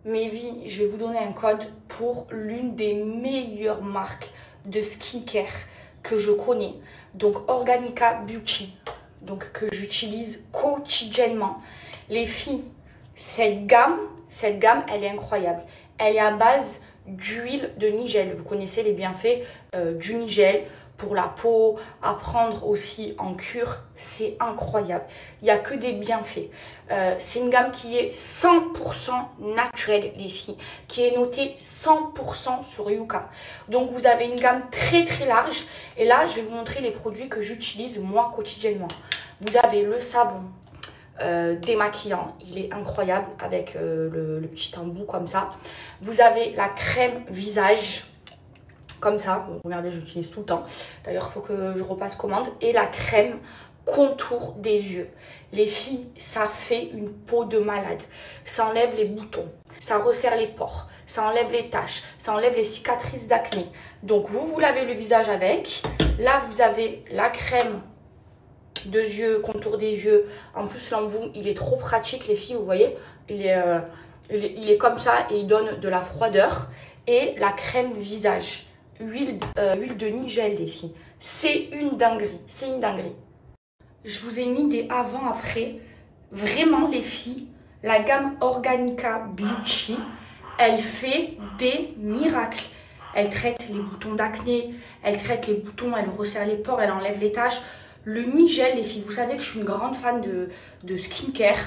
mes vies, je vais vous donner un code pour l'une des meilleures marques de skincare que je connais. Donc Organica Beauty, donc que j'utilise quotidiennement. Les filles, cette gamme, elle est incroyable. Elle est à base d'huile de nigel. Vous connaissez les bienfaits du nigel pour la peau, à prendre aussi en cure. C'est incroyable. Il n'y a que des bienfaits. C'est une gamme qui est 100% naturelle, les filles, qui est notée 100% sur Yuka. Donc, vous avez une gamme très, très large. Et là, je vais vous montrer les produits que j'utilise, moi, quotidiennement. Vous avez le savon démaquillant. Il est incroyable avec le petit embout comme ça. Vous avez la crème visage comme ça. Bon, regardez, j'utilise tout le temps. D'ailleurs, il faut que je repasse commande. Et la crème contour des yeux. Les filles, ça fait une peau de malade. Ça enlève les boutons. Ça resserre les pores. Ça enlève les taches. Ça enlève les cicatrices d'acné. Donc, vous lavez le visage avec. Là, vous avez la crème de yeux, contour des yeux. En plus, l'embout, il est trop pratique, les filles. Vous voyez, il est comme ça et il donne de la froideur. Et la crème visage. Huile de nigel, les filles. C'est une dinguerie. C'est une dinguerie. Je vous ai mis des avant-après. Vraiment, les filles, la gamme Organica Beauty, elle fait des miracles. Elle traite les boutons d'acné, elle traite les boutons, elle resserre les pores, elle enlève les taches. Le nigel, les filles, vous savez que je suis une grande fan de skincare,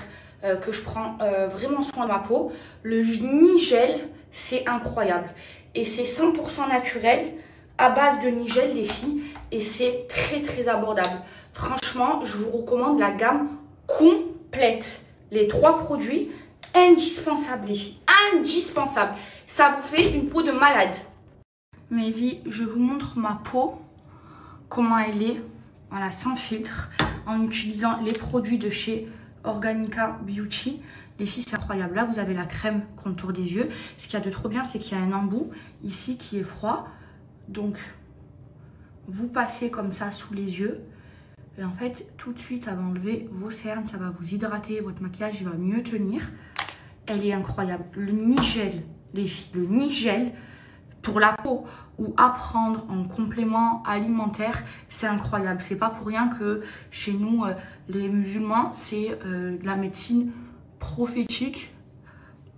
que je prends vraiment soin de ma peau. Le nigel, c'est incroyable. Et c'est 100% naturel, à base de nigel, les filles. Et c'est très, très abordable. Franchement, je vous recommande la gamme complète. Les 3 produits indispensables, les filles. Indispensables. Ça vous fait une peau de malade. Mes vies, je vous montre ma peau, comment elle est. Voilà, sans filtre, en utilisant les produits de chez Organica Beauty. Les filles, c'est incroyable. Là, vous avez la crème contour des yeux. Ce qu'il y a de trop bien, c'est qu'il y a un embout ici qui est froid. Donc, vous passez comme ça sous les yeux. Et en fait, tout de suite, ça va enlever vos cernes. Ça va vous hydrater. Votre maquillage, il va mieux tenir. Elle est incroyable. Le nigel, les filles, le nigel pour la peau ou à prendre en complément alimentaire, c'est incroyable. C'est pas pour rien que chez nous, les musulmans, c'est de la médecine prophétique.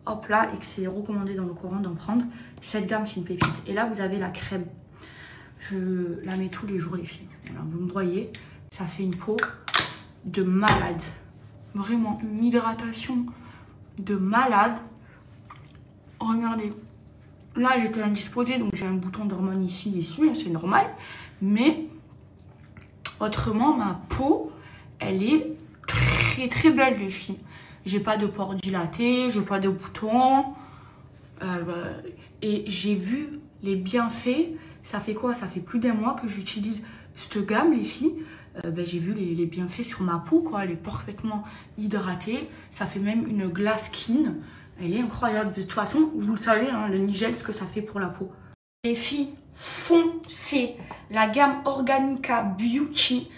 Hop là, et que c'est recommandé dans le Coran d'en prendre. Cette gamme, c'est une pépite. Et là, vous avez la crème. Je la mets tous les jours, les filles. Voilà, vous me voyez, ça fait une peau de malade. Vraiment, une hydratation de malade. Regardez. Là, j'étais indisposée, donc j'ai un bouton d'hormone ici et ici, c'est normal. Mais autrement, ma peau, elle est très très belle, les filles. J'ai pas de pores dilatés, j'ai pas de boutons. Et j'ai vu les bienfaits. Ça fait quoi? Ça fait plus d'1 mois que j'utilise cette gamme, les filles. J'ai vu les bienfaits sur ma peau, quoi. Elle est parfaitement hydratée. Ça fait même une glass skin. Elle est incroyable. De toute façon, vous le savez, hein, le nigel, ce que ça fait pour la peau. Les filles, foncez la gamme Organica Beauty,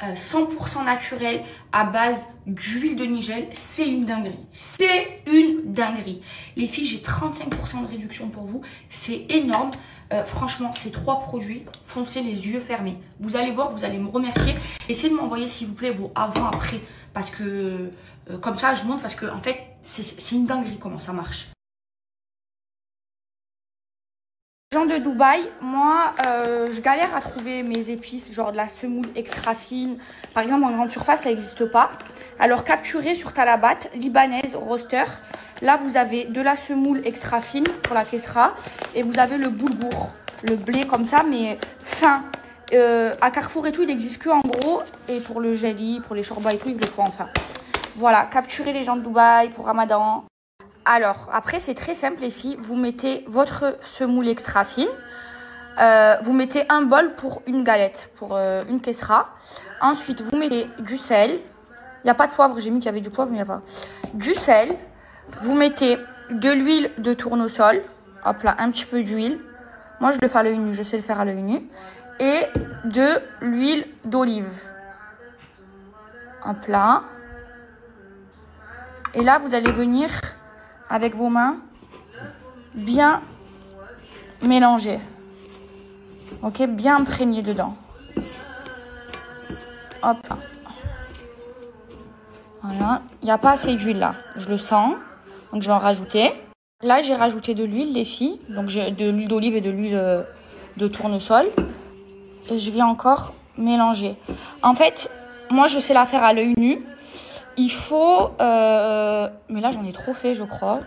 100% naturelle, à base d'huile de nigel. C'est une dinguerie. C'est une dinguerie. Les filles, j'ai 35% de réduction pour vous. C'est énorme. Franchement, ces 3 produits, foncez les yeux fermés. Vous allez voir, vous allez me remercier. Essayez de m'envoyer, s'il vous plaît, vos avant-après. Parce que, comme ça, je montre, parce que, en fait, c'est une dinguerie comment ça marche. Gens de Dubaï, moi, je galère à trouver mes épices, genre de la semoule extra fine. Par exemple, en grande surface, ça n'existe pas. Alors, capturez sur Talabat, libanaise, roster. Là, vous avez de la semoule extra fine pour la kessra. Et vous avez le boulgour, le blé comme ça, mais fin. À Carrefour et tout, il n'existe que en gros. Et pour le jelly, pour les shorba et tout, il le faut en fin. Voilà, capturez les gens de Dubaï pour Ramadan. Alors, après, c'est très simple, les filles. Vous mettez votre semoule extra fine. Vous mettez un bol pour une galette, pour une kessra. Ensuite, vous mettez du sel. Il n'y a pas de poivre, j'ai mis qu'il y avait du poivre, mais il n'y a pas. Du sel. Vous mettez de l'huile de tournesol. Hop là, un petit peu d'huile. Moi, je le fais à l'œil nu, je sais le faire à l'œil nu. Et de l'huile d'olive. Hop là. Et là, vous allez venir avec vos mains bien mélanger. Ok, bien imprégné dedans. Hop là. Voilà, il n'y a pas assez d'huile là, je le sens, donc je vais en rajouter. Là, j'ai rajouté de l'huile, les filles, donc j'ai de l'huile d'olive et de l'huile de tournesol. Et je vais encore mélanger. En fait, moi, je sais la faire à l'œil nu. Il faut... mais là, j'en ai trop fait, je crois.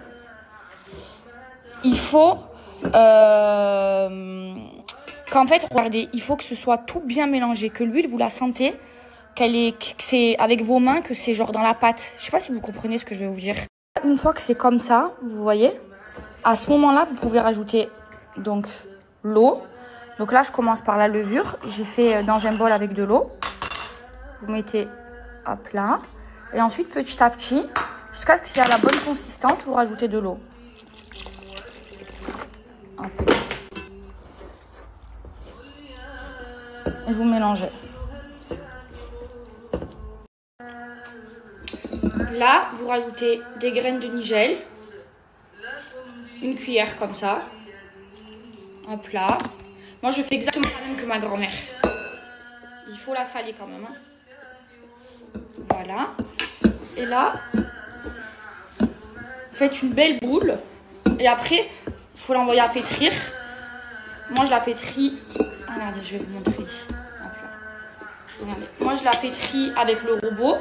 Il faut... qu'en fait, regardez, il faut que ce soit tout bien mélangé. Que l'huile, vous la sentez, que c'est avec vos mains, que c'est genre dans la pâte. Je sais pas si vous comprenez ce que je vais vous dire. Une fois que c'est comme ça, vous voyez, à ce moment-là, vous pouvez rajouter donc l'eau. Donc là, je commence par la levure. J'ai fait dans un bol avec de l'eau. Vous mettez, hop là. Et ensuite, petit à petit, jusqu'à ce qu'il y ait la bonne consistance, vous rajoutez de l'eau. Et vous mélangez. Là, vous rajoutez des graines de nigel. Une cuillère comme ça. Hop là. Moi, je fais exactement la même que ma grand-mère. Il faut la saler quand même. Hein. Voilà. Et là, vous faites une belle boule. Et après, il faut l'envoyer à pétrir. Moi, je la pétris. Regardez, je vais vous montrer. Hop là. Regardez. Moi, je la pétris avec le robot.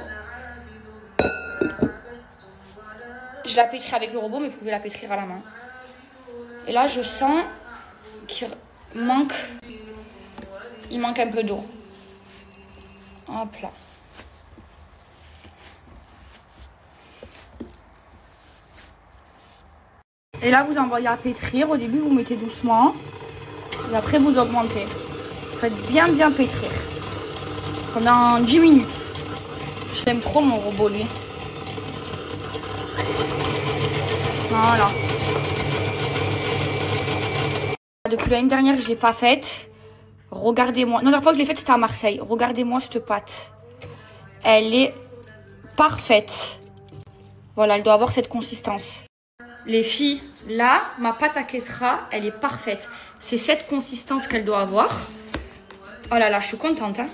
Je la pétris avec le robot, mais vous pouvez la pétrir à la main. Et là, je sens qu'il manque... Il manque un peu d'eau. Hop là. Et là, vous envoyez à pétrir. Au début, vous mettez doucement. Et après, vous augmentez. Vous faites bien pétrir. Pendant 10 minutes. Je l'aime trop, mon robot, lui. Voilà. Depuis l'année dernière, je ne l'ai pas faite. Regardez-moi. La dernière fois que je l'ai faite, c'était à Marseille. Regardez-moi cette pâte. Elle est parfaite. Voilà, elle doit avoir cette consistance. Les filles, là, ma pâte à kessra, elle est parfaite. C'est cette consistance qu'elle doit avoir. Oh là là, je suis contente. Hein.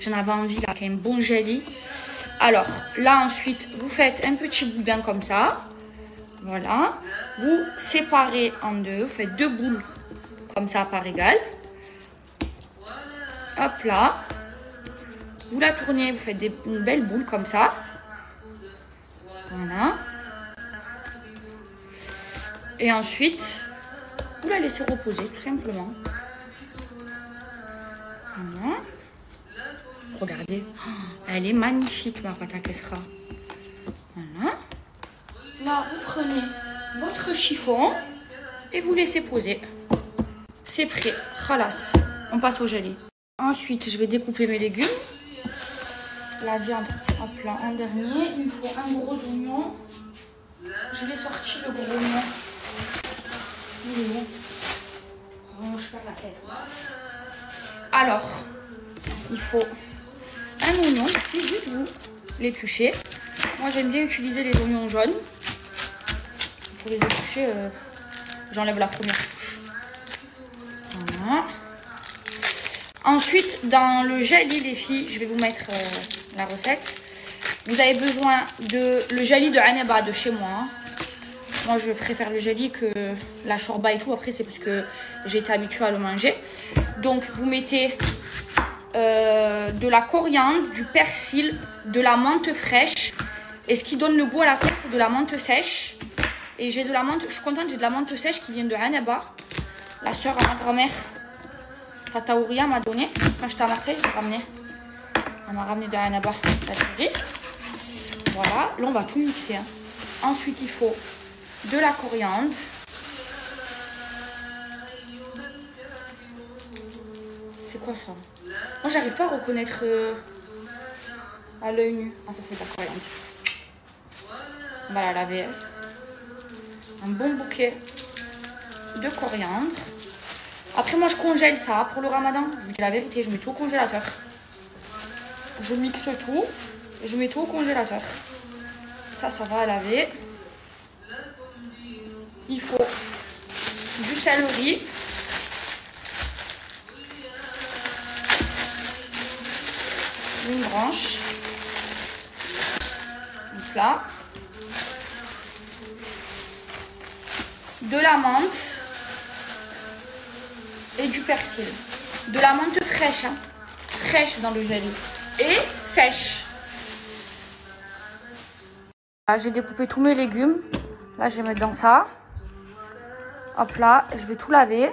J'en avais envie, là, qu'il y ait un bon jelly. Alors, là, ensuite, vous faites un petit boudin comme ça. Voilà. Vous séparez en deux. Vous faites 2 boules comme ça par égal. Hop là. Vous la tournez. Vous faites une belle boule comme ça. Voilà. Et ensuite, vous la laissez reposer tout simplement. Voilà. Regardez. Elle est magnifique, ma pâte à kessra. Voilà. Là, vous prenez votre chiffon et vous laissez poser. C'est prêt. Khalas. On passe au gelé. Ensuite, je vais découper mes légumes. La viande, hop là, en dernier. Il me faut un gros oignon. Je l'ai sorti, le gros oignon. Il est bon. Oh, je perds la tête. Alors, il faut un oignon. Et juste vous l'éplucher. Moi, j'aime bien utiliser les oignons jaunes. Pour les éplucher, j'enlève la première couche. Voilà. Ensuite, dans le jelly, les filles, je vais vous mettre la recette. Vous avez besoin de le jelly de Aneba de chez moi. Hein. Moi, je préfère le jelly que la shorba et tout. Après, c'est parce que j'ai été habituée à le manger. Donc, vous mettez de la coriandre, du persil, de la menthe fraîche. Et ce qui donne le goût à la fin, c'est de la menthe sèche. Et j'ai de la menthe, je suis contente, j'ai de la menthe sèche qui vient de Aneba. La soeur à ma grand-mère, Tata Ouria, m'a donné. Quand j'étais à Marseille, je l'ai ramené. Elle m'a ramené de Aneba, la chérie. Voilà, là on va tout mixer. Hein. Ensuite, il faut de la coriandre. C'est quoi ça? Moi, j'arrive pas à reconnaître à l'œil nu. Ah, ça, c'est de la coriandre. On va la laver. Un bon bouquet de coriandre. Après, moi, je congèle ça pour le ramadan. Je vous dis la vérité, je mets tout au congélateur. Je mixe tout. Je mets tout au congélateur. Ça va à laver. il faut du céleri, une branche, donc là, de la menthe et du persil. De la menthe fraîche, hein, fraîche dans le gel et sèche. J'ai découpé tous mes légumes. Là, je vais mettre dans ça. Hop là, je vais tout laver.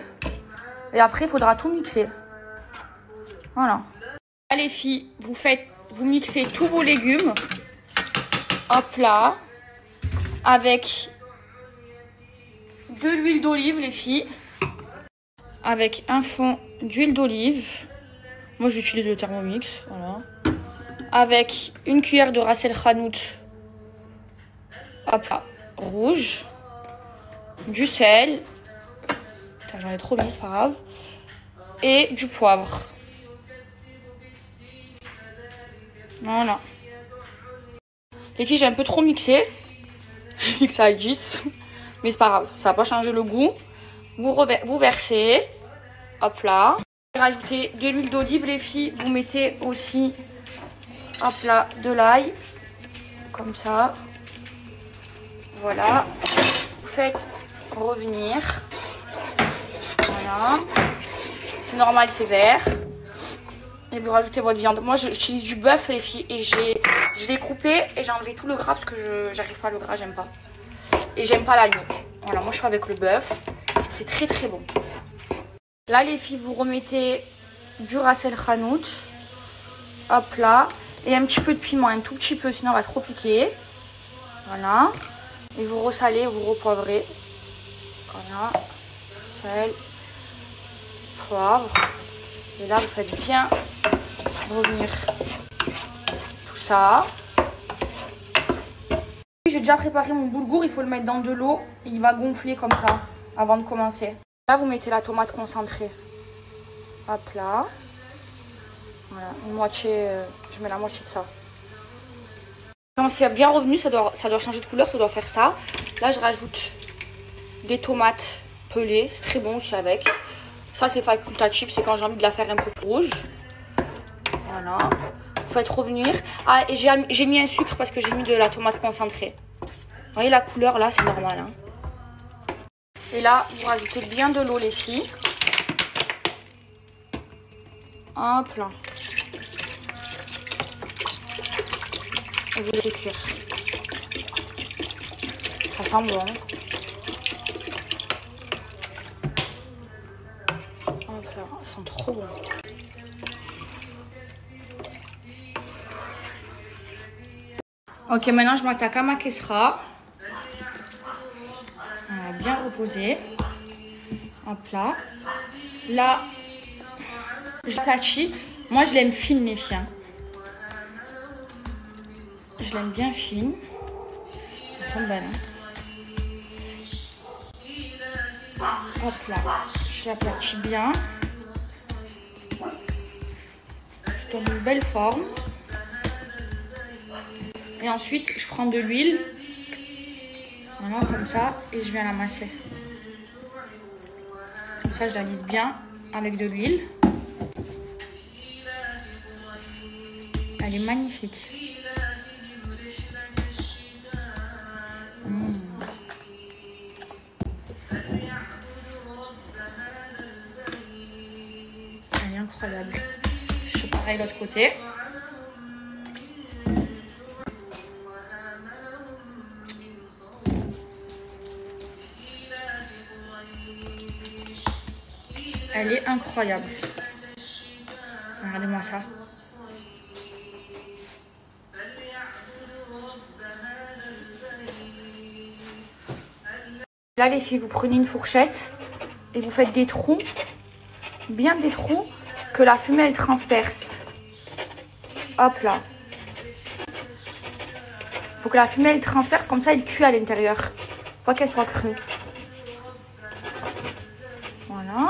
Et après, il faudra tout mixer. Voilà. Là, les filles, vous mixez tous vos légumes. Hop là. Avec de l'huile d'olive, les filles. Avec un fond d'huile d'olive. Moi, j'utilise le Thermomix. Voilà. Avec une cuillère de ras el hanout. Hop là. Rouge. Du sel. J'en ai trop mis, c'est pas grave. Et du poivre. Voilà. Les filles, j'ai un peu trop mixé. J'ai mixé à 10. Mais c'est pas grave, ça va pas changer le goût. Vous versez. Hop là. Rajoutez de l'huile d'olive, les filles. Vous mettez aussi, hop là, de l'ail. Comme ça. Voilà. Vous faites revenir. Voilà. C'est normal, c'est vert. Et vous rajoutez votre viande. Moi, j'utilise du bœuf, les filles. Et je l'ai coupé et j'ai enlevé tout le gras parce que j'arrive pas à le gras, j'aime pas. Et j'aime pas l'agneau. Voilà, moi je fais avec le bœuf. C'est très très bon. Là, les filles, vous remettez du ras el hanout. Hop là. Et un petit peu de piment, un tout petit peu, sinon on va trop piquer. Voilà. Et vous ressalez, vous repoivrez. Voilà. Sel. Poivre. Et là, vous faites bien revenir tout ça. J'ai déjà préparé mon boulgour, il faut le mettre dans de l'eau. Il va gonfler comme ça avant de commencer. Là, vous mettez la tomate concentrée. Hop là. Voilà, une moitié, je mets la moitié de ça. Quand c'est bien revenu, ça doit changer de couleur, ça doit faire ça. Là, je rajoute des tomates pelées, c'est très bon aussi avec. Ça, c'est facultatif, c'est quand j'ai envie de la faire un peu plus rouge. Voilà. Vous faites revenir. Ah, et j'ai mis un sucre parce que j'ai mis de la tomate concentrée. Vous voyez la couleur là, c'est normal. Hein. Et là, vous rajoutez bien de l'eau, les filles. Hop là. Et vous laissez cuire. Ça sent bon. Hop là, ça sent trop bon. Ok, maintenant je m'attaque à ma kessra. On va bien reposer. Hop là. Là, je l'aplatis. Moi, je l'aime fine, les filles. Je l'aime bien fine. Elles sont belles. Hein. Hop là. Je l'aplatis bien. Je donne une belle forme. Et ensuite, je prends de l'huile. Voilà, comme ça. Et je viens la masser. Comme ça, je la lisse bien avec de l'huile. Elle est magnifique. Elle est incroyable. Je fais pareil de l'autre côté. Elle est incroyable. Regardez-moi ça. Là, les filles, vous prenez une fourchette et vous faites des trous, bien des trous, que la fumée, elle transperce. Hop là. Il faut que la fumée, elle transperce, comme ça, elle cuit à l'intérieur. Pas qu'elle soit crue. Voilà.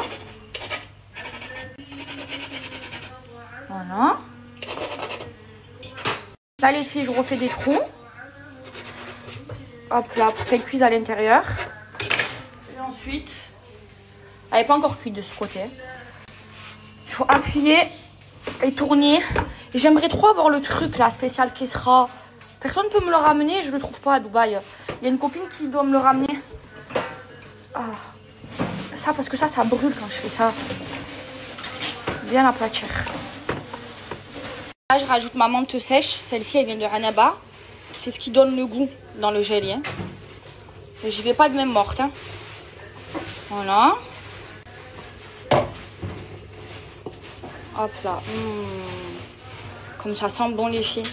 Voilà. Là, les filles, je refais des trous. Hop là, pour qu'elle cuise à l'intérieur. Ensuite, elle n'est pas encore cuite de ce côté. Il faut appuyer et tourner. Et j'aimerais trop avoir le truc là, spécial qui sera. Personne ne peut me le ramener, je ne le trouve pas à Dubaï. Il y a une copine qui doit me le ramener. Ah. Ça, parce que ça brûle quand je fais ça. Bien aplatir. Là, je rajoute ma menthe sèche. Celle-ci, elle vient de Hanaba. C'est ce qui donne le goût dans le jelly. Hein. Et j'y vais pas de même morte. Hein. Voilà. Hop là. Comme ça sent bon les filles.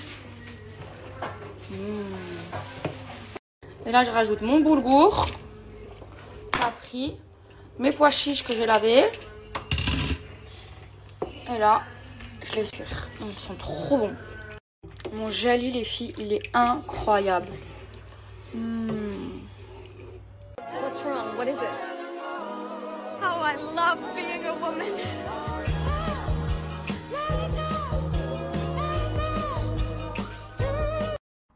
Et là, je rajoute mon boulgour. Capri. Mes pois chiches que j'ai lavés. Et là, je les suire. Ils sont trop bons. Mon jelly, les filles, il est incroyable. What's wrong? What is it? Oh, I love being a woman.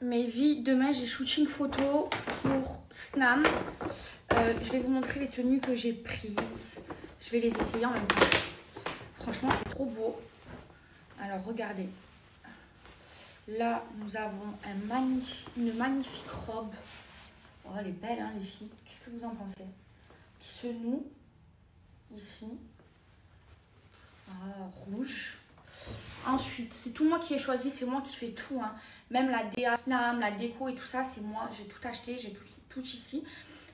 Mes vies, demain j'ai shooting photo pour Snam. Je vais vous montrer les tenues que j'ai prises. Je vais les essayer en même temps. Franchement, c'est trop beau. Alors, regardez. Là, nous avons une magnifique robe. Oh, elle est belle, hein, les filles. Qu'est-ce que vous en pensez? Qui se noue ici. Rouge. Ensuite, c'est tout moi qui ai choisi. C'est moi qui fais tout. Hein. Même la DA Snam, la déco et tout ça, c'est moi. J'ai tout acheté. J'ai tout ici.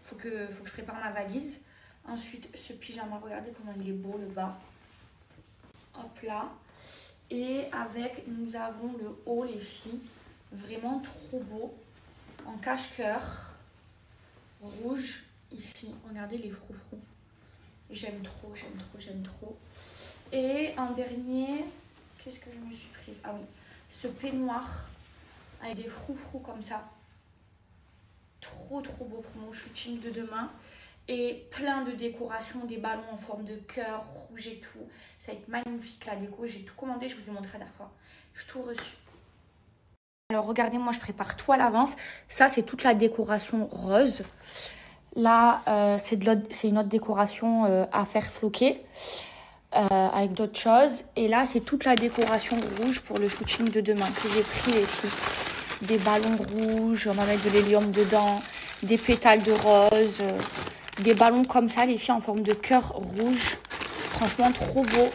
Faut que je prépare ma valise. Ensuite, ce pyjama. Regardez comment il est beau, le bas. Hop là. Et avec, nous avons le haut, les filles. Vraiment trop beau. En cache-cœur. Rouge. Ici. Regardez les froufrous. J'aime trop, j'aime trop, j'aime trop. Et en dernier, qu'est-ce que je me suis prise? Ah oui, ce peignoir avec des froufrous comme ça. Trop, trop beau pour mon shooting de demain. Et plein de décorations, des ballons en forme de cœur, rouge et tout. Ça va être magnifique la déco. J'ai tout commandé, je vous ai montré la dernière fois. J'ai tout reçu. Alors regardez, moi je prépare tout à l'avance. Ça, c'est toute la décoration rose. Là, c'est une autre décoration à faire floquer avec d'autres choses. Et là, c'est toute la décoration rouge pour le shooting de demain que j'ai pris, les filles. Des ballons rouges, on va mettre de l'hélium dedans, des pétales de rose, des ballons comme ça, les filles, en forme de cœur rouge. Franchement, trop beau.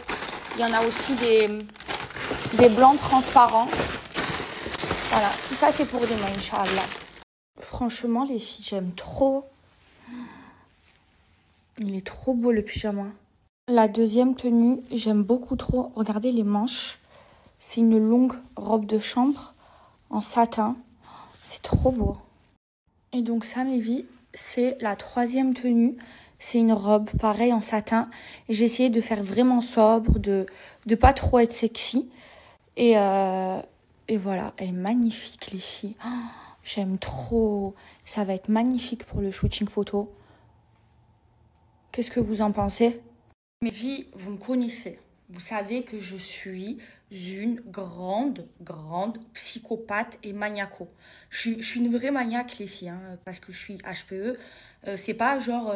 Il y en a aussi des blancs transparents. Voilà, tout ça, c'est pour demain, Inch'Allah. Franchement, les filles, j'aime trop. Il est trop beau le pyjama. La deuxième tenue, j'aime beaucoup trop. Regardez les manches. C'est une longue robe de chambre en satin. C'est trop beau. Et donc ça, mes vies, c'est la troisième tenue. C'est une robe, pareil, en satin. J'ai essayé de faire vraiment sobre, de pas trop être sexy. Et voilà, elle est magnifique, les filles. Oh, j'aime trop. Ça va être magnifique pour le shooting photo. Qu'est-ce que vous en pensez? Mes filles, vous me connaissez. Vous savez que je suis une grande psychopathe et maniaco. Je suis une vraie maniaque, les filles, hein, parce que je suis HPE. C'est pas genre,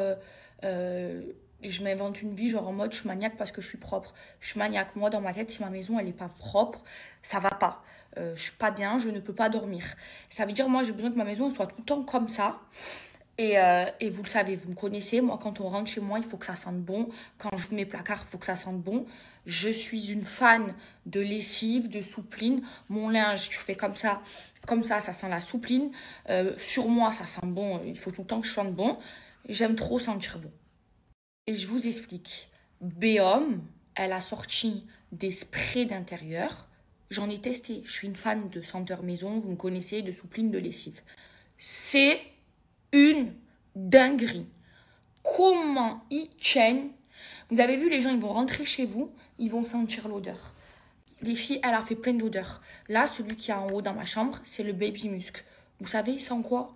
je m'invente une vie, genre en mode je suis maniaque parce que je suis propre. Je suis maniaque. Moi, dans ma tête, si ma maison, elle n'est pas propre, ça va pas. Je suis pas bien, je ne peux pas dormir. Ça veut dire, moi, j'ai besoin que ma maison soit tout le temps comme ça. Et vous le savez, vous me connaissez, moi quand on rentre chez moi, il faut que ça sente bon. Quand j'ouvre mes placards, il faut que ça sente bon. Je suis une fan de lessive, de soupline. Mon linge, je fais comme ça, ça sent la soupline. Sur moi, ça sent bon, il faut tout le temps que je sente bon. J'aime trop sentir bon. Et je vous explique. Béhomme, elle a sorti des sprays d'intérieur. J'en ai testé, je suis une fan de senteur maison, vous me connaissez, de soupline, de lessive. C'est une dinguerie. Comment ils tiennent? Vous avez vu, les gens, ils vont rentrer chez vous, ils vont sentir l'odeur. Les filles, elle a fait plein d'odeurs. Là, celui qui est en haut dans ma chambre, c'est le Baby Musk. Vous savez, il sent quoi?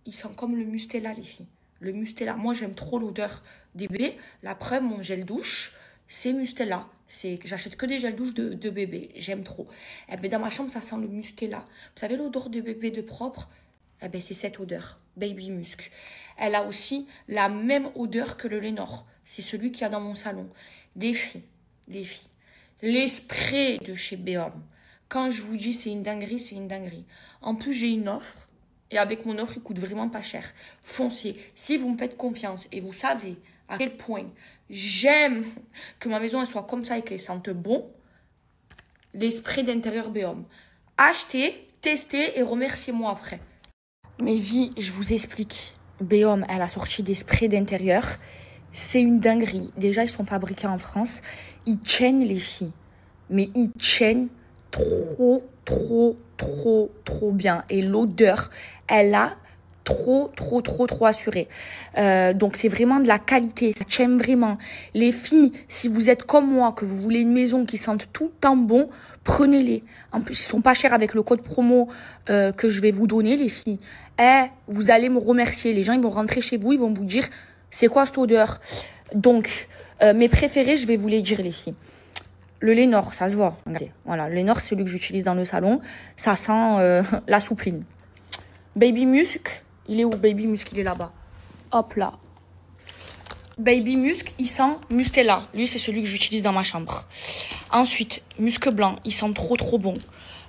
Il sent comme le Mustela, les filles. Le Mustela. Moi, j'aime trop l'odeur des bébés. La preuve, mon gel douche, c'est Mustela. J'achète que des gels douche de bébé. J'aime trop. Eh ben, dans ma chambre, ça sent le Mustela. Vous savez, l'odeur de bébé de propre? Eh ben, c'est cette odeur. Baby Musk. Elle a aussi la même odeur que le Lénore. C'est celui qu'il y a dans mon salon. Les filles, les sprays de chez Béhomme. Quand je vous dis c'est une dinguerie, c'est une dinguerie. En plus, j'ai une offre. Et avec mon offre, il coûte vraiment pas cher. Foncez. Si vous me faites confiance et vous savez à quel point j'aime que ma maison elle soit comme ça et qu'elle sente bon, les sprays d'intérieur Béhomme. Achetez, testez et remerciez-moi après. Mes vies, je vous explique. Béhomme, elle a sorti des sprays d'intérieur. C'est une dinguerie. Déjà, ils sont fabriqués en France. Ils tiennent les filles. Mais ils tiennent trop bien. Et l'odeur, elle a trop assuré. Donc, c'est vraiment de la qualité. Ça tient vraiment. Les filles, si vous êtes comme moi, que vous voulez une maison qui sente tout le temps bon, prenez-les. En plus, ils sont pas chers avec le code promo que je vais vous donner, les filles. Vous allez me remercier. Les gens, ils vont rentrer chez vous, ils vont vous dire, c'est quoi cette odeur? Donc, mes préférés, je vais vous les dire, les filles. Le Lénore, ça se voit. Regardez. Voilà, le Lénore, c'est celui que j'utilise dans le salon. Ça sent la soupline. Baby Musk, il est où? Baby Musk, il est là-bas. Hop là. Baby Musk, il sent Mustela. Lui, c'est celui que j'utilise dans ma chambre. Ensuite, Musc Blanc, il sent trop bon.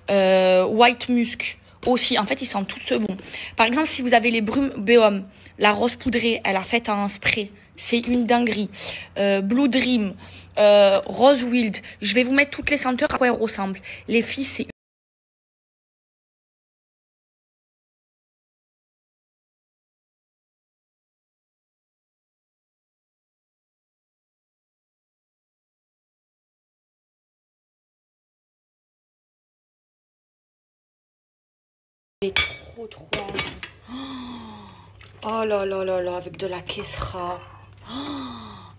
White Musk aussi. En fait, ils sentent tous bons. Par exemple, si vous avez les brumes Béhomme, la rose poudrée, elle a fait un spray. C'est une dinguerie. Blue Dream, Rose Wild. Je vais vous mettre toutes les senteurs à quoi elles ressemblent. Les filles, c'est trop envie. Oh là là là là, avec de la Kessra.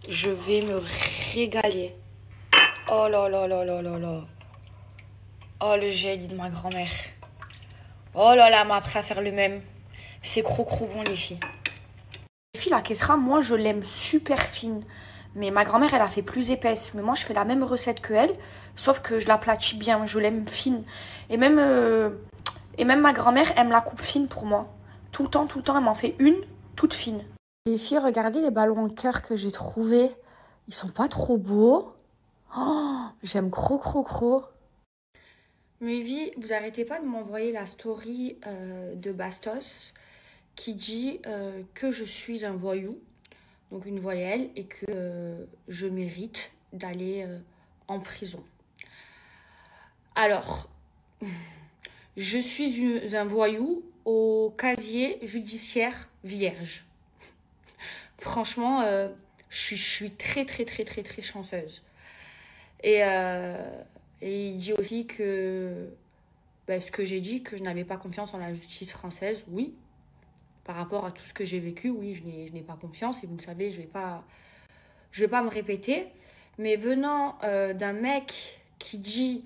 Je vais me régaler. Oh là là là là là là. Oh, le gel de ma grand-mère. Oh là là, m'a appris à faire le même. C'est crocro bon, les filles. Les filles, la Kessra, moi, je l'aime super fine. Mais ma grand-mère, elle a fait plus épaisse. Mais moi, je fais la même recette que elle. Sauf que je l'aplatis bien. Je l'aime fine. Et même ma grand-mère, elle me la coupe fine pour moi. Tout le temps, elle m'en fait une toute fine. Les filles, regardez les ballons en cœur que j'ai trouvés. Ils sont pas trop beaux. Oh, j'aime gros. Mes vies, vous arrêtez pas de m'envoyer la story de Bastos qui dit que je suis un voyou, donc une voyelle, et que je mérite d'aller en prison. Alors, je suis un voyou au casier judiciaire vierge. Franchement, je suis très chanceuse. Et il dit aussi que ce que j'ai dit, que je n'avais pas confiance en la justice française, oui. Par rapport à tout ce que j'ai vécu, oui, je n'ai pas confiance. Et vous le savez, je vais pas me répéter. Mais venant d'un mec qui dit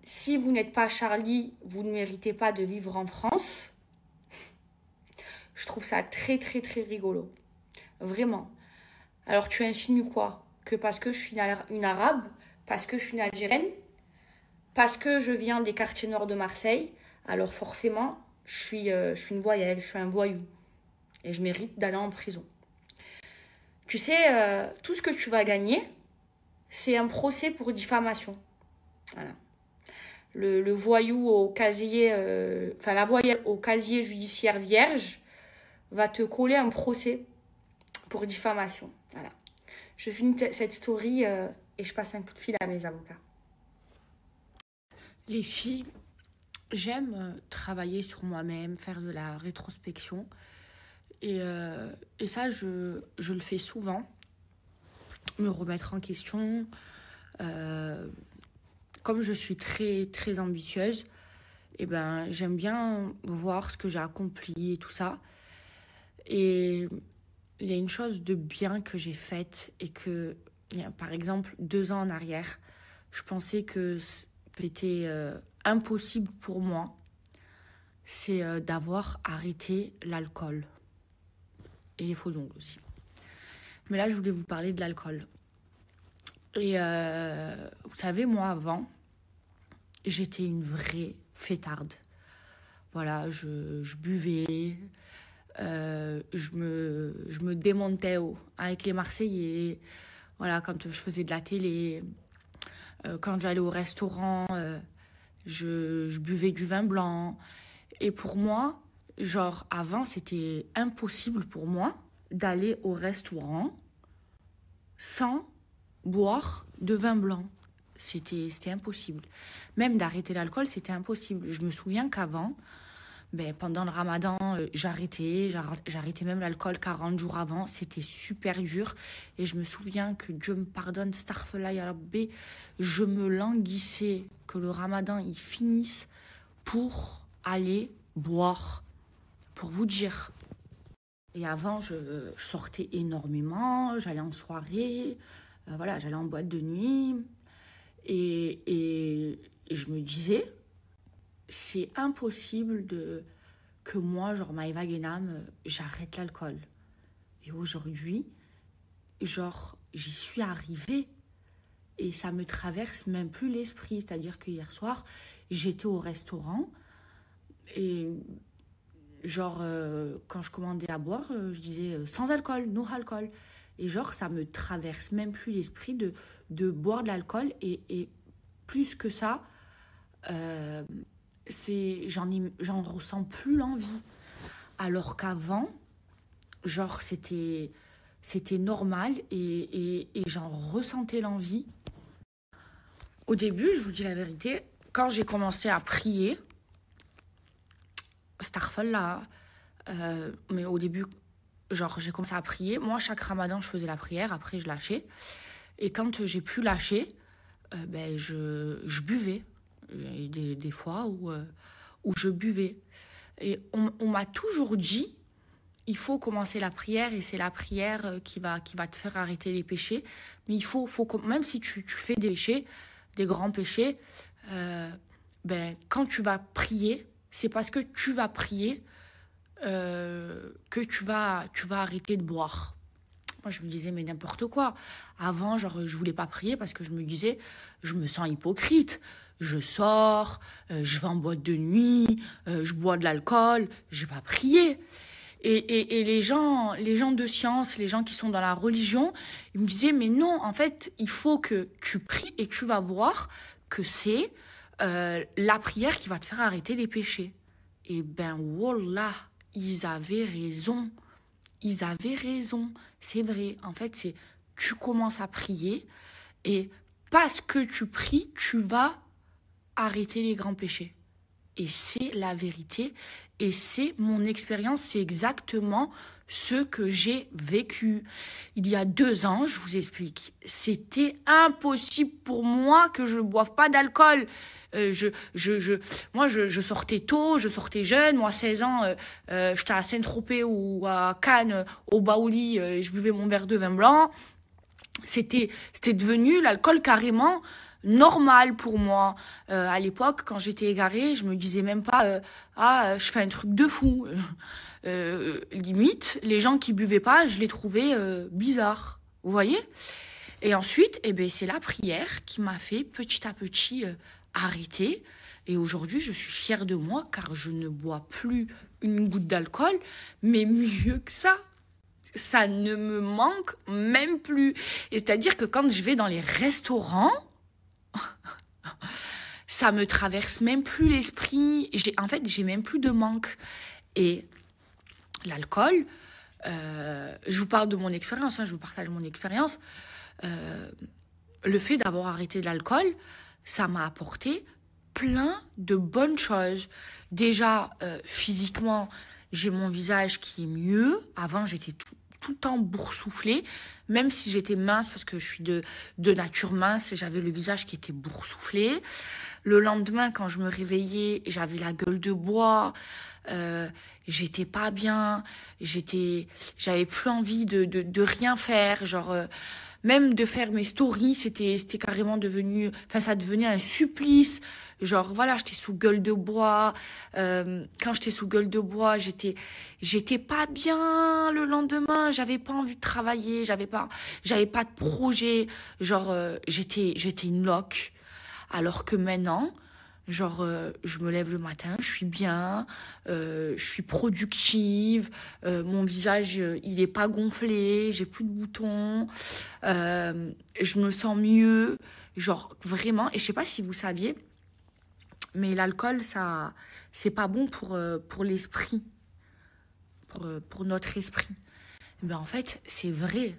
si vous n'êtes pas Charlie, vous ne méritez pas de vivre en France, je trouve ça très rigolo. Vraiment. Alors tu insinues quoi? Que parce que je suis une arabe, parce que je suis une algérienne, parce que je viens des quartiers nord de Marseille, alors forcément, je suis une voyelle, je suis un voyou. Et je mérite d'aller en prison. Tu sais, tout ce que tu vas gagner, c'est un procès pour diffamation. Voilà. Le voyou au casier, la voyelle au casier judiciaire vierge va te coller un procès pour diffamation. Voilà. Je finis cette story et je passe un coup de fil à mes avocats. Les filles, j'aime travailler sur moi-même, faire de la rétrospection. Et ça, je le fais souvent. Me remettre en question. Comme je suis très ambitieuse, et j'aime bien voir ce que j'ai accompli et tout ça. Et il y a une chose de bien que j'ai faite et que, par exemple, 2 ans en arrière, je pensais que c'était impossible pour moi, c'est d'avoir arrêté l'alcool et les faux ongles aussi. Mais là, je voulais vous parler de l'alcool. Et vous savez, moi, avant, j'étais une vraie fêtarde. Voilà, je buvais, je me démontais avec les Marseillais. Voilà, quand je faisais de la télé, quand j'allais au restaurant, je buvais du vin blanc. Et pour moi, genre avant, c'était impossible pour moi d'aller au restaurant sans boire de vin blanc. C'était impossible. Même d'arrêter l'alcool, c'était impossible. Je me souviens qu'avant, pendant le ramadan, j'arrêtais même l'alcool 40 jours avant. C'était super dur. Et je me souviens que Dieu me pardonne, Astaghfirullah ya Rabbi, je me languissais que le ramadan il finisse pour aller boire. Pour vous dire. Et avant, je sortais énormément, j'allais en soirée, voilà, j'allais en boîte de nuit. Et je me disais, c'est impossible que moi, genre Maïva Guénam, j'arrête l'alcool. Et aujourd'hui, genre, j'y suis arrivée et ça me traverse même plus l'esprit. C'est-à-dire que hier soir, j'étais au restaurant et genre, quand je commandais à boire, je disais sans alcool, no alcool. Et genre, ça me traverse même plus l'esprit de boire de l'alcool. Et plus que ça, j'en ressens plus l'envie. Alors qu'avant, genre, c'était normal et j'en ressentais l'envie. Au début, je vous dis la vérité, quand j'ai commencé à prier, Astaghfirullah, mais au début, genre, j'ai commencé à prier. Moi, chaque ramadan, je faisais la prière, après, je lâchais. Et quand j'ai pu lâcher, je buvais. Il y a des fois où je buvais. Et on m'a toujours dit, il faut commencer la prière, et c'est la prière qui va te faire arrêter les péchés. Mais il faut même si tu fais des péchés, des grands péchés, quand tu vas prier, c'est parce que tu vas prier que tu vas arrêter de boire. Moi, je me disais, mais n'importe quoi. Avant, genre, je voulais pas prier parce que je me disais, je me sens hypocrite. Je sors, je vais en boîte de nuit, je bois de l'alcool, je vais pas prier. Et les gens de science, les gens qui sont dans la religion, ils me disaient, mais non, en fait, il faut que tu pries et tu vas voir que c'est la prière qui va te faire arrêter les péchés. Et wallah, ils avaient raison. Ils avaient raison. C'est vrai. En fait, tu commences à prier et parce que tu pries, tu vas arrêter les grands péchés. Et c'est la vérité. Et c'est mon expérience. C'est exactement ce que j'ai vécu. Il y a 2 ans, je vous explique, c'était impossible pour moi que je ne boive pas d'alcool. Moi, je sortais tôt, je sortais jeune. Moi, 16 ans, j'étais à Saint-Tropez ou à Cannes, au Baouli, je buvais mon verre de vin blanc. C'était devenu l'alcool carrément normal pour moi. À l'époque, quand j'étais égarée, je me disais même pas je fais un truc de fou. Limite, les gens qui buvaient pas, je les trouvais bizarres. Vous voyez? Et ensuite, c'est la prière qui m'a fait petit à petit arrêter. Et aujourd'hui, je suis fière de moi car je ne bois plus une goutte d'alcool, mais mieux que ça ne me manque même plus. Et c'est-à-dire que quand je vais dans les restaurants, ça me traverse même plus l'esprit. J'ai même plus de manque. Et l'alcool, je vous parle de mon expérience, je vous partage mon expérience. Le fait d'avoir arrêté de l'alcool, ça m'a apporté plein de bonnes choses. Déjà, physiquement, j'ai mon visage qui est mieux. Avant, j'étais tout le temps boursouflée, même si j'étais mince, parce que je suis de nature mince, et j'avais le visage qui était boursouflé. Le lendemain, quand je me réveillais, j'avais la gueule de bois, j'étais pas bien, j'avais plus envie de rien faire, genre... Même de faire mes stories, c'était carrément devenu... Enfin, ça devenait un supplice. Genre, voilà, j'étais sous gueule de bois. Quand j'étais sous gueule de bois, j'étais pas bien le lendemain. J'avais pas envie de travailler. J'avais pas de projet. Genre, j'étais une loque. Alors que maintenant, Genre, je me lève le matin, je suis bien, je suis productive, mon visage, il est pas gonflé, j'ai plus de boutons, je me sens mieux, genre vraiment. Et je sais pas si vous saviez, mais l'alcool, ça, c'est pas bon pour l'esprit, pour notre esprit. Ben en fait, c'est vrai,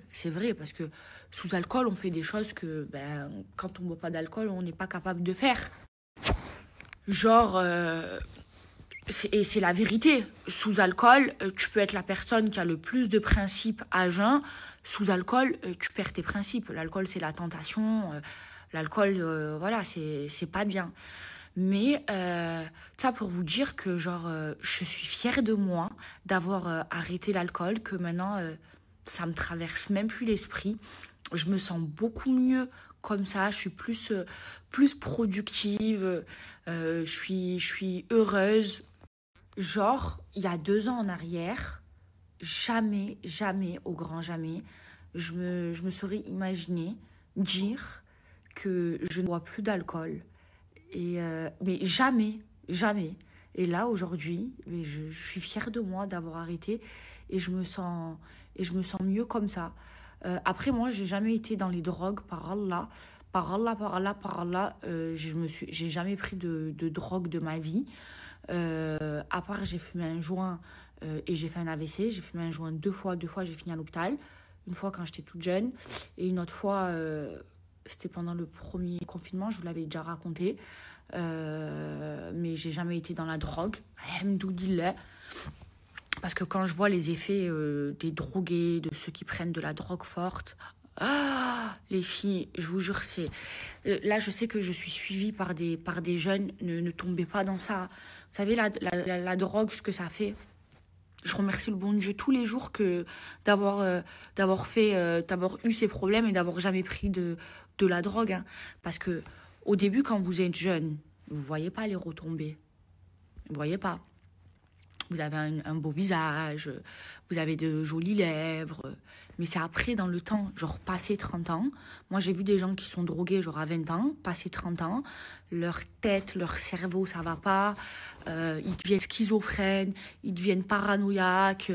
parce que sous alcool, on fait des choses que, ben, quand on boit pas d'alcool, on n'est pas capable de faire. Genre, et c'est la vérité. Sous alcool, tu peux être la personne qui a le plus de principes à jeun. Sous alcool, tu perds tes principes. L'alcool, c'est la tentation. L'alcool, voilà, c'est pas bien. Mais ça pour vous dire que genre je suis fière de moi d'avoir arrêté l'alcool, que maintenant ça me traverse même plus l'esprit. Je me sens beaucoup mieux comme ça, je suis plus productive, je suis heureuse. Genre, il y a 2 ans en arrière, jamais, jamais, au grand jamais, je me serais imaginé dire que je ne bois plus d'alcool. Mais jamais, jamais. Et là, aujourd'hui, mais je suis fière de moi d'avoir arrêté et je me sens mieux comme ça. Après, moi, j'ai jamais été dans les drogues, par Allah. Par Allah, par Allah, par Allah. J'ai jamais pris de drogue de ma vie. À part, j'ai fumé un joint et j'ai fait un AVC. J'ai fumé un joint 2 fois. 2 fois, j'ai fini à l'hôpital. Une fois quand j'étais toute jeune. Et une autre fois, c'était pendant le premier confinement. Je vous l'avais déjà raconté. Mais j'ai jamais été dans la drogue. Alhamdoulilah. Parce que quand je vois les effets des drogués, de ceux qui prennent de la drogue forte, ah, les filles, je vous jure, c'est... là, je sais que je suis suivie par des jeunes. Ne tombez pas dans ça. Vous savez, la drogue, ce que ça fait. Je remercie le bon Dieu tous les jours d'avoir eu ces problèmes et d'avoir jamais pris de la drogue. Hein. Parce que au début, quand vous êtes jeune, vous voyez pas les retombées. Vous voyez pas. Vous avez un beau visage, vous avez de jolies lèvres. Mais c'est après, dans le temps, genre passé 30 ans. Moi, j'ai vu des gens qui sont drogués, genre à 20 ans, passé 30 ans. Leur tête, leur cerveau, ça va pas. Ils deviennent schizophrènes, ils deviennent paranoïaques.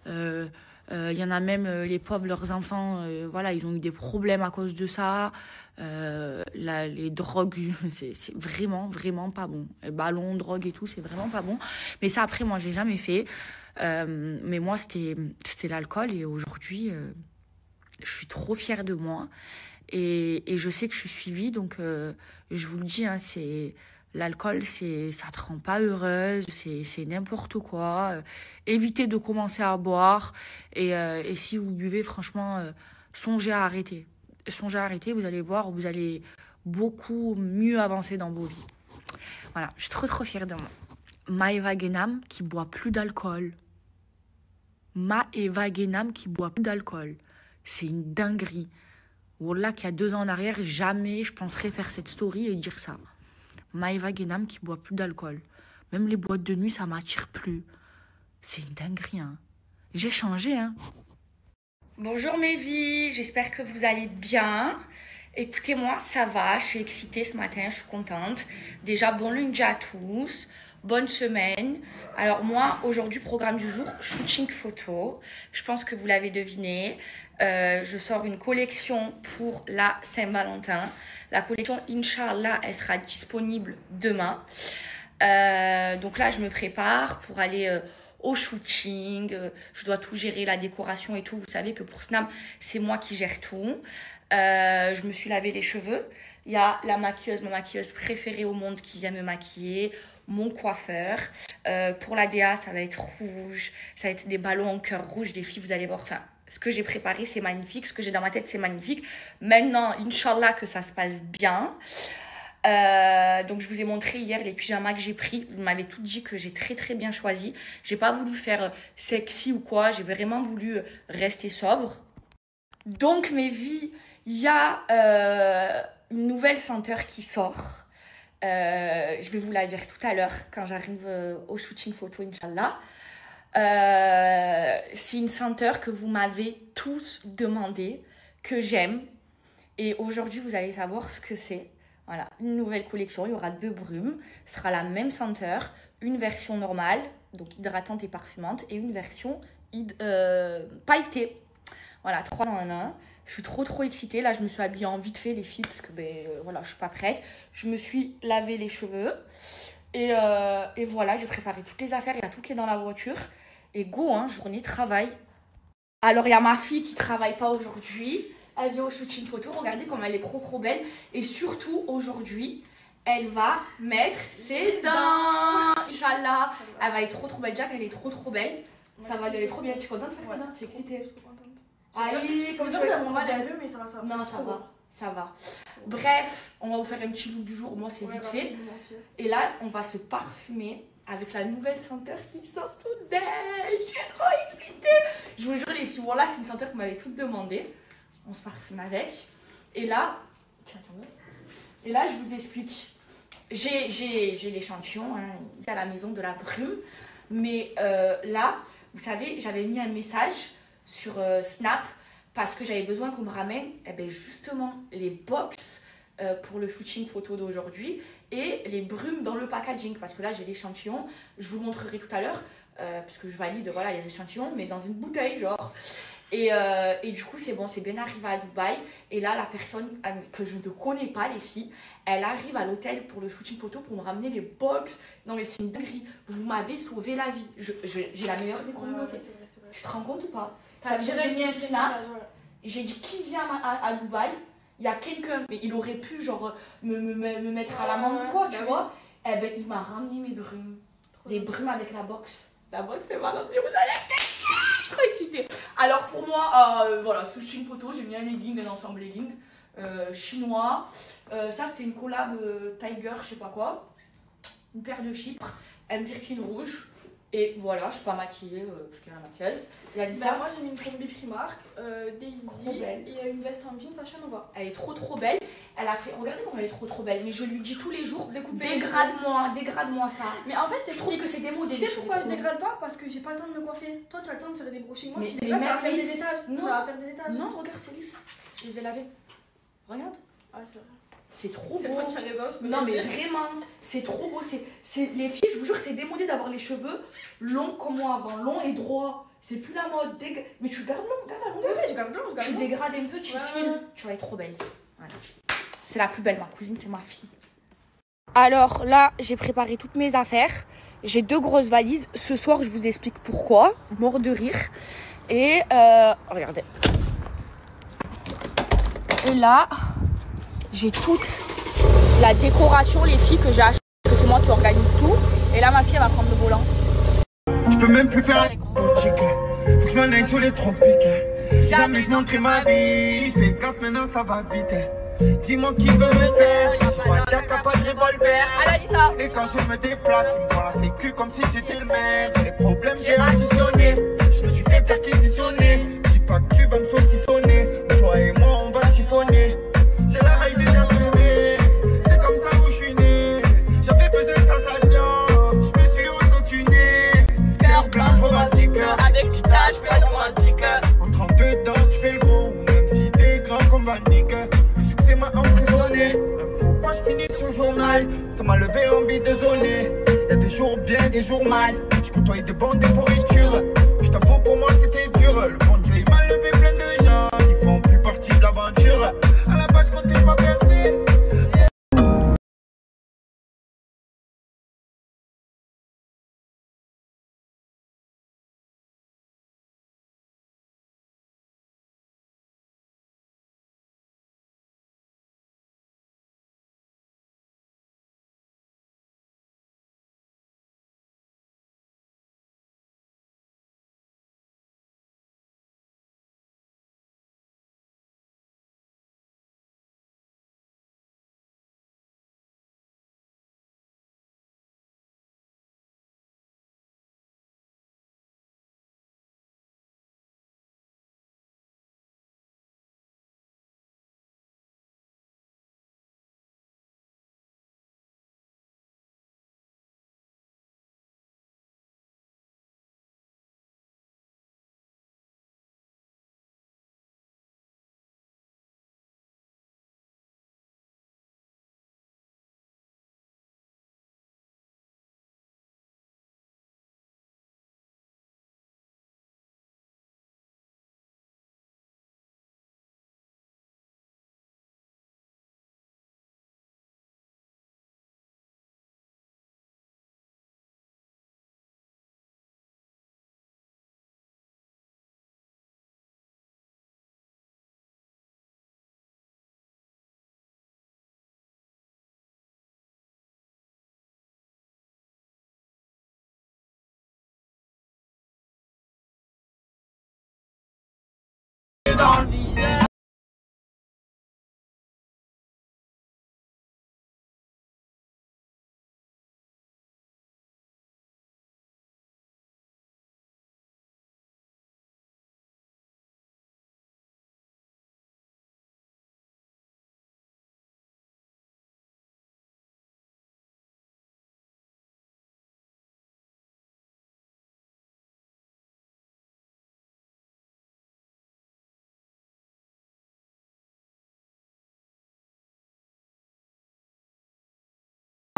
Il y en a même, les pauvres, leurs enfants, voilà, ils ont eu des problèmes à cause de ça. Les drogues, c'est vraiment, vraiment pas bon. Les ballons, drogue et tout, c'est vraiment pas bon. Mais ça, après, moi, j'ai jamais fait. Mais moi, c'était l'alcool. Et aujourd'hui, je suis trop fière de moi. Et je sais que je suis suivie. Donc, je vous le dis, hein, l'alcool, ça te rend pas heureuse. C'est n'importe quoi. Évitez de commencer à boire. Et si vous buvez, franchement, songez à arrêter. Songez à arrêter, vous allez voir, vous allez beaucoup mieux avancer dans vos vies. Voilà, je suis trop trop fière de moi. Maëva Guénam qui boit plus d'alcool. Maëva Guénam qui boit plus d'alcool. C'est une dinguerie. Wallah, qu'il y a 2 ans en arrière, jamais je penserais faire cette story et dire ça. Maëva Guénam qui boit plus d'alcool. Même les boîtes de nuit, ça m'attire plus. C'est une dinguerie, hein. J'ai changé, hein. Bonjour mes vies, j'espère que vous allez bien. Écoutez-moi, ça va, je suis excitée ce matin, je suis contente. Déjà, bon lundi à tous, bonne semaine. Alors moi, aujourd'hui, programme du jour, shooting photo. Je pense que vous l'avez deviné. Je sors une collection pour la Saint-Valentin. La collection, Inch'Allah, elle sera disponible demain. Donc là, je me prépare pour aller... au shooting, je dois tout gérer, la décoration et tout. Vous savez que pour Snap, c'est moi qui gère tout. Je me suis lavé les cheveux. Il y a ma maquilleuse préférée au monde qui vient me maquiller, mon coiffeur. Pour la DA, ça va être rouge, ça va être des ballons en cœur rouge, des filles, vous allez voir. Enfin, ce que j'ai préparé, c'est magnifique. Ce que j'ai dans ma tête, c'est magnifique. Maintenant, Inch'Allah, que ça se passe bien. Donc je vous ai montré hier les pyjamas que j'ai pris. Vous m'avez tout dit que j'ai très très bien choisi. J'ai pas voulu faire sexy ou quoi. J'ai vraiment voulu rester sobre. Donc mes vies, il y a une nouvelle senteur qui sort. Je vais vous la dire tout à l'heure quand j'arrive au shooting photo, Inch'Allah. C'est une senteur que vous m'avez tous demandé, que j'aime. Et aujourd'hui, vous allez savoir ce que c'est. Voilà, une nouvelle collection. Il y aura 2 brumes. Ce sera la même senteur. Une version normale, donc hydratante et parfumante, et une version pailletée. Voilà, 3 dans 1. Je suis trop excitée. Là, je me suis habillée en vite fait, les filles, parce que voilà, je suis pas prête. Je me suis lavé les cheveux. Et voilà, j'ai préparé toutes les affaires. Il y a tout qui est dans la voiture. Et go, hein, journée travail. Alors, il y a ma fille qui travaille pas aujourd'hui. Elle vient au shooting photo. Regardez comme elle est trop belle. Et surtout, aujourd'hui, elle va mettre ses dents. Inch'Allah. Elle va être trop belle. Jack, elle est trop belle. Ça va, elle est trop bien. Tu es contente de faire tes dents? Tu es excitée? Aïe, comme tu vas être mal un peu, mais ça va. Non, ça va. Bref, on va vous faire un petit look du jour. Moi, c'est vite fait. Et là, on va se parfumer avec la nouvelle senteur qui sort toute belle. Je suis trop excitée. Je vous jure, les filles, voilà, c'est une senteur que vous m'avez toutes demandé. On se parfume avec. Et là, je vous explique. J'ai l'échantillon à la maison de la brume. Mais là, vous savez, j'avais mis un message sur Snap parce que j'avais besoin qu'on me ramène justement les box pour le shooting photo d'aujourd'hui et les brumes dans le packaging parce que là j'ai l'échantillon, je vous montrerai tout à l'heure parce que je valide voilà, les échantillons mais dans une bouteille genre et du coup c'est bon, c'est bien arrivé à Dubaï et là la personne que je ne connais pas les filles, elle arrive à l'hôtel pour le shooting photo pour me ramener les box. Non mais c'est une dinguerie, vous m'avez sauvé la vie, j'ai la meilleure des communautés. Tu te rends compte ou pas? Ça veut dire que j'ai mis un snap, j'ai dit qui vient à Dubaï, il y a quelqu'un, mais il aurait pu genre me mettre à l'amende ou quoi, tu vois. Eh ben il m'a ramené mes brumes, les brumes avec la box. La box c'est malade, vous allez, je suis trop excitée. Alors pour moi, voilà, shooting photo, j'ai mis un legging, un ensemble legging chinois. Ça c'était une collab Tiger, je sais pas quoi. Une paire de Chypre, un birkin rouge. Et voilà, je suis pas maquillée parce qu'il y a la maquilleuse. Moi j'ai mis une combi Primark, des Yeezy et une veste en jean Fashion Nova. Elle est trop belle. Elle a fait, regardez comment elle est trop belle. Mais je lui dis tous les jours, dégrade-moi ça. Mais en fait, je trouve que c'est démodé. Tu sais pourquoi je dégrade pas? Parce que j'ai pas le temps de me coiffer. Toi tu as le temps de faire des brushings. Moi mais si je dégrade, ça va faire des étages. Non. Ça va faire des étages. Non, regarde, c'est lisse. Je les ai lavés. Regarde. Ah, c'est vrai. C'est trop beau. Tu as raison, non mais vraiment, c'est trop beau. Les filles, je vous jure, c'est démodé d'avoir les cheveux longs comme moi avant, longs et droits. C'est plus la mode. Mais tu gardes long, regarde la longueur. Oui, je garde long. Tu dégrades un peu, tu files. Tu vas être trop belle. Voilà. C'est la plus belle, ma cousine, c'est ma fille. Alors là, j'ai préparé toutes mes affaires. J'ai 2 grosses valises. Ce soir, je vous explique pourquoi. Mort de rire. Et regardez. Et là, j'ai toute la décoration, les filles, que j'ai achetées. Parce que c'est moi qui organise tout. Et là, ma fille, elle va prendre le volant. Je peux même plus faire un boutique. Faut que je m'en aille sous les tropiques. Jamais je montrerai ma vie. Je fais gaffe maintenant, ça va vite. Dis-moi qui veut me faire. J'ai pas d'AK, pas de revolver. Elle a dit ça. Et quand je me déplace, ils me voient la sécu comme si j'étais le maire. Les problèmes, j'ai additionné. Je me suis fait perquisitionner. Dis pas que tu vas me saucissonner. Toi et moi, on va chiffonner. J'ai la rêve déjà fumée. C'est comme ça où je suis né. J'avais besoin de sensation. Je me suis auto-tuné. Cœur blanc, je revendique. Avec du tas, je fais romantique. En 32 dedans, tu fais le gros. Même si t'es grand comme Van Dyck. Le succès m'a emprisonné. Faut pas, je finis sur le journal. Ça m'a levé l'envie de zoner. Y'a des jours bien, des jours mal. Je côtoie des bandes de pourriture. Je t'avoue, pour moi, c'était dur. Le bon Dieu, il m'a levé plein de gens. Ils font plus partie de l'aventure. À la base, quand t'es pas percé.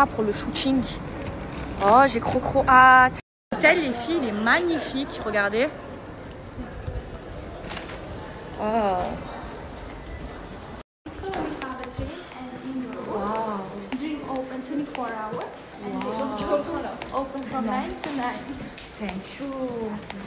Pour le shooting. Oh, j'ai trop hâte. L'hôtel, les filles, il est magnifique. Regardez. Oh. So we have a gym and indoor. Wow. Gym open 24 hours. And open from 9 to 9. Thank you.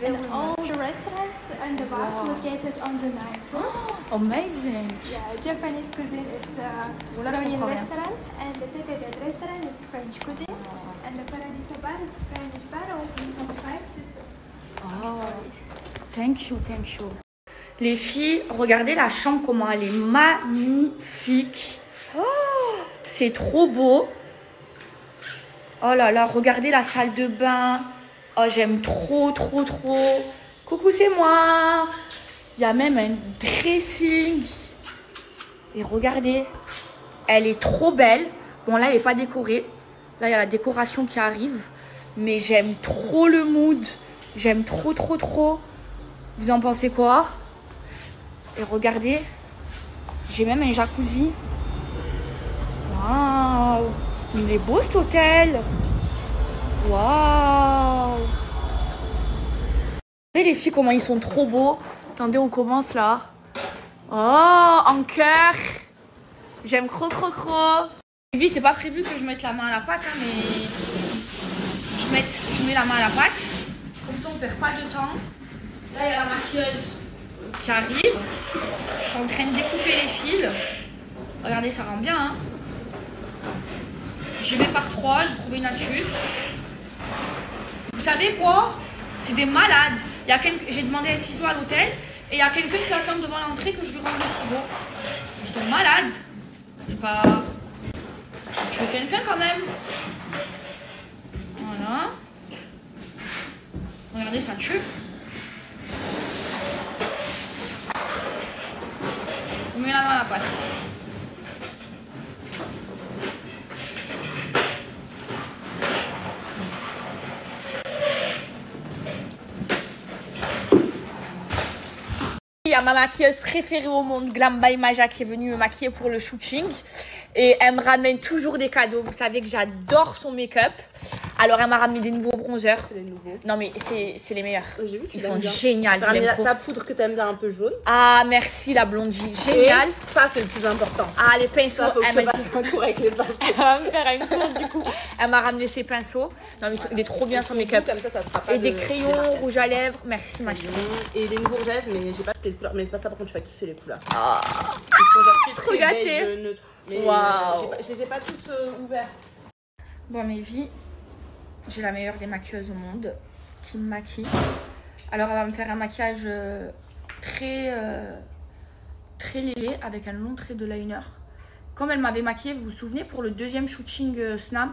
And all the restaurants and the bars located on the 9th floor. Amazing. Yeah, Japanese cuisine is the Korean restaurant, and the Tete restaurant is French cuisine, and the Paradiso bar is French bar open from 5 to 2. Oh. Thank you. Les filles, regardez la chambre, comment elle est magnifique. Oh, c'est trop beau. Oh là là, regardez la salle de bain. Oh, j'aime trop. Coucou, c'est moi. Il y a même un dressing. Et regardez, elle est trop belle. Bon, là, elle n'est pas décorée. Là, il y a la décoration qui arrive. Mais j'aime trop le mood. J'aime trop. Vous en pensez quoi? Et regardez, j'ai même un jacuzzi. Waouh! Il est beau cet hôtel. Waouh! Regardez les filles, comment ils sont trop beaux. Attendez, on commence là. Oh, en cœur. J'aime trop. Les filles, c'est pas prévu que je mette la main à la pâte, hein, mais je mets la main à la pâte. Comme ça, on perd pas de temps. Là, il y a la maquilleuse qui arrive. Je suis en train de découper les fils. Regardez, ça rend bien. Hein. Je vais par 3, j'ai trouvé une astuce. Vous savez quoi? C'est des malades. J'ai demandé un ciseau à l'hôtel et il y a quelqu'un qui attend devant l'entrée que je lui rende le ciseau. Ils sont malades. Je sais pas. Je veux quelqu'un quand même. Voilà. Regardez, ça tue. On met la main à la pâte. Il y a ma maquilleuse préférée au monde, Glam by Maja, qui est venue me maquiller pour le shooting. Et elle me ramène toujours des cadeaux. Vous savez que j'adore son make-up. Alors, elle m'a ramené des nouveaux bronzers. Les nouveaux. Non, mais c'est les meilleurs. J'ai vu, ils sont géniaux. Tu as ramené ta poudre que tu aimes bien un peu jaune. Ah, merci la blondie. Génial. Et ça, c'est le plus important. Ah, les pinceaux. Ça, faut que je fasse un cours avec les pinceaux. Elle va me faire une course du coup. Elle m'a ramené ses pinceaux. Non, mais il est trop bien son make-up. Comme ça sera pas et des crayons rouge à lèvres. Merci ma chérie. Et des nouveaux rouges à lèvres, mais j'ai pas toutes les couleurs. Mais c'est pas ça, par contre, tu vas kiffer les couleurs. Ah. Ils sont genre trop gâtée. beige, neutre. Mais waouh. je les ai pas tous ouverts. Bon, mes vies, j'ai la meilleure des maquilleuses au monde qui me maquille. Alors, elle va me faire un maquillage très léger avec un long trait de liner. Comme elle m'avait maquillée, vous vous souvenez, pour le deuxième shooting Snap,